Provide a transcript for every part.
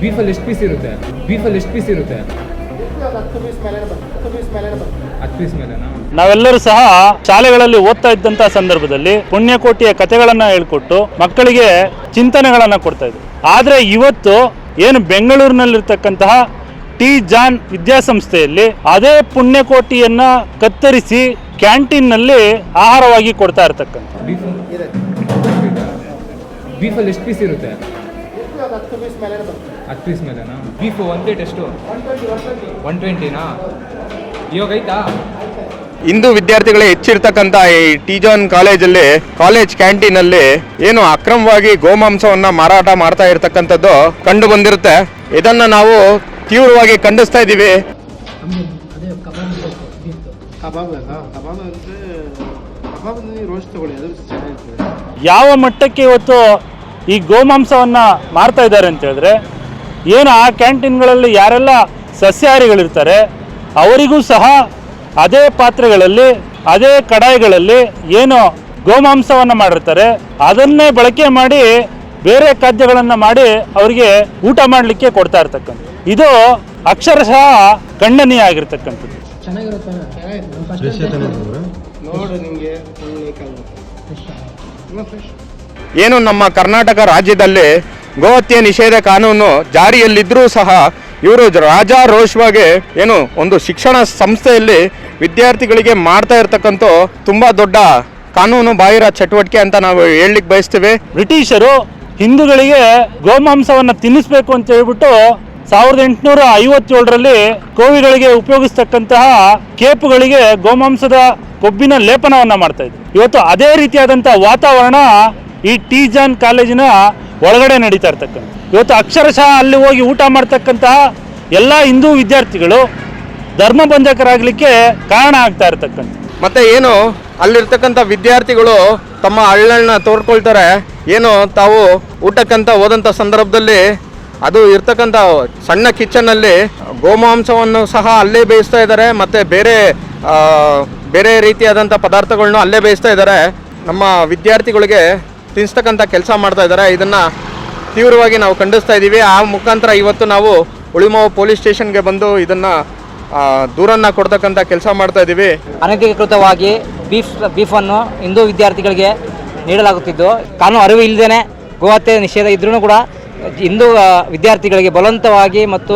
ಬೀಫಲ್ಲಿ ಎಷ್ಟು ಪೀಸ್ ಇರುತ್ತೆ? ಬೀಫಲ್ಲಿ ಎಷ್ಟು ಪೀಸ್ ಇರುತ್ತೆ? 10 ಪೀಸ್ ಮೇಲೆನಾ? ನಾವೆಲ್ಲರೂ ಸಹ ಶಾಲೆಗಳಲ್ಲಿ ಓದ್ತಾ ಇದ್ದಂತಹ ಸಂದರ್ಭದಲ್ಲಿ ಪುಣ್ಯಕೋಟಿಯ ಕಥೆಗಳನ್ನ ಹೇಳ್ಕೊಟ್ಟು ಮಕ್ಕಳಿಗೆ ಚಿಂತನೆಗಳನ್ನ ಕೊಡ್ತಾ ಇದ್ವಿ. ಆದ್ರೆ ಇವತ್ತು ಏನು ಬೆಂಗಳೂರಿನಲ್ಲಿರ್ತಕ್ಕಂತಹ ಟಿ ಜಾನ್ ವಿದ್ಯಾಸಂಸ್ಥೆಯಲ್ಲಿ ಅದೇ ಪುಣ್ಯಕೋಟಿಯನ್ನ ಕತ್ತರಿಸಿ ಕ್ಯಾಂಟೀನ್ನಲ್ಲಿ ಆಹಾರವಾಗಿ ಕೊಡ್ತಾ ಇರ್ತಕ್ಕಂಥ ಬೀಫಲ್ಲಿ ಎಷ್ಟು ಪೀಸ್ ಇರುತ್ತೆ? 10 ಪೀಸ್ ಮೇಲೆನಾ? ಬೀಫ್ ಒಂದು ಪ್ಲೇಟ್ ಎಷ್ಟು? 120ನಾ? ಇವಾಗ ಐತಾ? ಹಿಂದೂ ವಿದ್ಯಾರ್ಥಿಗಳೇ ಹೆಚ್ಚಿರ್ತಕ್ಕಂಥ ಈ ಟಿ ಜಾನ್ ಕಾಲೇಜಲ್ಲಿ ಕಾಲೇಜ್ ಕ್ಯಾಂಟೀನಲ್ಲಿ ಏನು ಅಕ್ರಮವಾಗಿ ಗೋಮಾಂಸವನ್ನ ಮಾರಾಟ ಮಾಡ್ತಾ ಇರ್ತಕ್ಕಂಥದ್ದು ಕಂಡು ಬಂದಿರುತ್ತೆ. ಇದನ್ನ ನಾವು ತೀವ್ರವಾಗಿ ಖಂಡಿಸ್ತಾ ಇದ್ದೀವಿ. ಯಾವ ಮಟ್ಟಕ್ಕೆ ಇವತ್ತು ಈ ಗೋಮಾಂಸವನ್ನ ಮಾರ್ತಾ ಇದ್ದಾರೆ ಅಂತ ಹೇಳಿದ್ರೆ, ಏನು ಆ ಕ್ಯಾಂಟೀನ್ಗಳಲ್ಲಿ ಯಾರೆಲ್ಲ ಸಸ್ಯಾಹಾರಿಗಳಿರ್ತಾರೆ ಅವರಿಗೂ ಸಹ ಅದೇ ಪಾತ್ರೆಗಳಲ್ಲಿ ಅದೇ ಕಡಾಯಿಗಳಲ್ಲಿ ಏನು ಗೋಮಾಂಸವನ್ನು ಮಾಡಿರ್ತಾರೆ ಅದನ್ನೇ ಬಳಕೆ ಮಾಡಿ ಬೇರೆ ಖಾದ್ಯಗಳನ್ನು ಮಾಡಿ ಅವರಿಗೆ ಊಟ ಮಾಡಲಿಕ್ಕೆ ಕೊಡ್ತಾ ಇರ್ತಕ್ಕಂಥ ಇದು ಅಕ್ಷರಶಃ ಖಂಡನೀಯ ಆಗಿರ್ತಕ್ಕಂಥದ್ದು. ಏನು ನಮ್ಮ ಕರ್ನಾಟಕ ರಾಜ್ಯದಲ್ಲಿ ಗೋಹತ್ಯೆ ನಿಷೇಧ ಕಾನೂನು ಜಾರಿಯಲ್ಲಿದ್ದರೂ ಸಹ ಇವರು ರಾಜಾರೋಷವಾಗಿ ಏನು ಒಂದು ಶಿಕ್ಷಣ ಸಂಸ್ಥೆಯಲ್ಲಿ ವಿದ್ಯಾರ್ಥಿಗಳಿಗೆ ಮಾಡ್ತಾ ಇರ್ತಕ್ಕಂಥ ತುಂಬ ದೊಡ್ಡ ಕಾನೂನು ಬಾಹಿರ ಚಟುವಟಿಕೆ ಅಂತ ನಾವು ಹೇಳಲಿಕ್ಕೆ ಬಯಸ್ತೀವಿ. ಬ್ರಿಟಿಷರು ಹಿಂದೂಗಳಿಗೆ ಗೋಮಾಂಸವನ್ನು ತಿನ್ನಿಸ್ಬೇಕು ಅಂತ ಹೇಳ್ಬಿಟ್ಟು 1857ರಲ್ಲಿ ಕೋವಿಗಳಿಗೆ ಉಪಯೋಗಿಸ್ತಕ್ಕಂತಹ ಕೇಪುಗಳಿಗೆ ಗೋಮಾಂಸದ ಕೊಬ್ಬಿನ ಲೇಪನವನ್ನು ಮಾಡ್ತಾ ಇದ್ರು. ಇವತ್ತು ಅದೇ ರೀತಿಯಾದಂತಹ ವಾತಾವರಣ ಈ ಟಿ ಜಾನ್ ಕಾಲೇಜಿನ ಒಳಗಡೆ ನಡೀತಾ ಇರ್ತಕ್ಕಂಥ. ಇವತ್ತು ಅಕ್ಷರಶಃ ಅಲ್ಲಿ ಹೋಗಿ ಊಟ ಮಾಡ್ತಕ್ಕಂತಹ ಎಲ್ಲ ಹಿಂದೂ ವಿದ್ಯಾರ್ಥಿಗಳು ಧರ್ಮಬಂಧಕರಾಗಲಿಕ್ಕೆ ಕಾರಣ ಆಗ್ತಾ ಇರ್ತಕ್ಕಂಥ. ಮತ್ತೆ ಏನು ಅಲ್ಲಿರ್ತಕ್ಕಂಥ ವಿದ್ಯಾರ್ಥಿಗಳು ತಮ್ಮ ಅಳ್ಳನ್ನ ತೋರ್ಕೊಳ್ತಾರೆ. ಏನು ತಾವು ಊಟಕ್ಕಂತ ಹೋದಂಥ ಸಂದರ್ಭದಲ್ಲಿ ಅದು ಇರ್ತಕ್ಕಂಥ ಸಣ್ಣ ಕಿಚನ್ನಲ್ಲಿ ಗೋಮಾಂಸವನ್ನು ಸಹ ಅಲ್ಲೇ ಬೇಯಿಸ್ತಾ ಇದ್ದಾರೆ, ಮತ್ತು ಬೇರೆ ರೀತಿಯಾದಂಥ ಪದಾರ್ಥಗಳನ್ನ ಅಲ್ಲೇ ಬೇಯಿಸ್ತಾ ಇದ್ದಾರೆ. ನಮ್ಮ ವಿದ್ಯಾರ್ಥಿಗಳಿಗೆ ತಿನ್ನಿಸ್ತಕ್ಕಂಥ ಕೆಲಸ ಮಾಡ್ತಾ ಇದ್ದಾರೆ. ಇದನ್ನು ತೀವ್ರವಾಗಿ ನಾವು ಖಂಡಿಸ್ತಾ ಇದ್ದೀವಿ. ಆ ಮುಖಾಂತರ ಇವತ್ತು ನಾವು ಉಳಿಮಾವು ಪೊಲೀಸ್ ಸ್ಟೇಷನ್ಗೆ ಬಂದು ಇದನ್ನು ದೂರನ್ನು ಕೊಡ್ತಕ್ಕಂಥ ಕೆಲಸ ಮಾಡ್ತಾ ಇದ್ದೀವಿ. ಅನಧಿಕೃತವಾಗಿ ಬೀಫನ್ನು ಹಿಂದೂ ವಿದ್ಯಾರ್ಥಿಗಳಿಗೆ ನೀಡಲಾಗುತ್ತಿದ್ದು, ಕಾನೂನು ಅರಿವು ಇಲ್ಲದೇ ಗೋಹತ್ಯೆ ನಿಷೇಧ ಇದ್ರೂ ಕೂಡ ಹಿಂದೂ ವಿದ್ಯಾರ್ಥಿಗಳಿಗೆ ಬಲವಂತವಾಗಿ ಮತ್ತು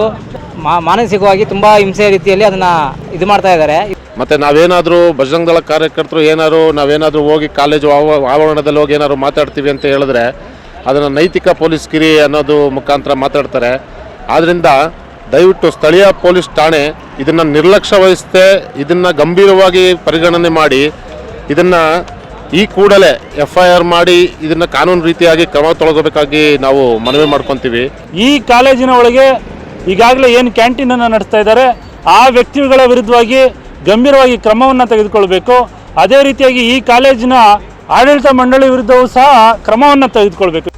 ಮಾನಸಿಕವಾಗಿ ತುಂಬ ಹಿಂಸೆ ರೀತಿಯಲ್ಲಿ ಅದನ್ನು ಇದು ಮಾಡ್ತಾ ಇದ್ದಾರೆ. ಮತ್ತು ನಾವೇನಾದರೂ ಬಜರಂಗ ದಳ ಕಾರ್ಯಕರ್ತರು ನಾವೇನಾದರೂ ಹೋಗಿ ಕಾಲೇಜು ಆವರಣದಲ್ಲಿ ಹೋಗಿ ಏನಾದ್ರು ಮಾತಾಡ್ತೀವಿ ಅಂತ ಹೇಳಿದ್ರೆ ಅದನ್ನು ನೈತಿಕ ಪೊಲೀಸ್ಗಿರಿ ಅನ್ನೋದು ಮುಖಾಂತರ ಮಾತಾಡ್ತಾರೆ. ಆದ್ದರಿಂದ ದಯವಿಟ್ಟು ಸ್ಥಳೀಯ ಪೊಲೀಸ್ ಠಾಣೆ ಇದನ್ನು ನಿರ್ಲಕ್ಷ್ಯ ವಹಿಸದೆ ಇದನ್ನು ಗಂಭೀರವಾಗಿ ಪರಿಗಣನೆ ಮಾಡಿ ಇದನ್ನು ಈ ಕೂಡಲೇ FIR ಮಾಡಿ ಇದನ್ನು ಕಾನೂನು ರೀತಿಯಾಗಿ ಕ್ರಮ ತೊಗೊಳ್ಬೇಕಾಗಿ ನಾವು ಮನವಿ ಮಾಡ್ಕೊತೀವಿ. ಈ ಕಾಲೇಜಿನ ಒಳಗೆ ಈಗಾಗಲೇ ಏನು ಕ್ಯಾಂಟೀನನ್ನು ನಡೆಸ್ತಾ ಇದ್ದಾರೆ ಆ ವ್ಯಕ್ತಿಗಳ ವಿರುದ್ಧವಾಗಿ ಗಂಭೀರವಾಗಿ ಕ್ರಮವನ್ನು ತೆಗೆದುಕೊಳ್ಬೇಕು. ಅದೇ ರೀತಿಯಾಗಿ ಈ ಕಾಲೇಜಿನ ಆಡಳಿತ ಮಂಡಳಿ ವಿರುದ್ಧವೂ ಸಹ ಕ್ರಮವನ್ನು ತೆಗೆದುಕೊಳ್ಬೇಕು.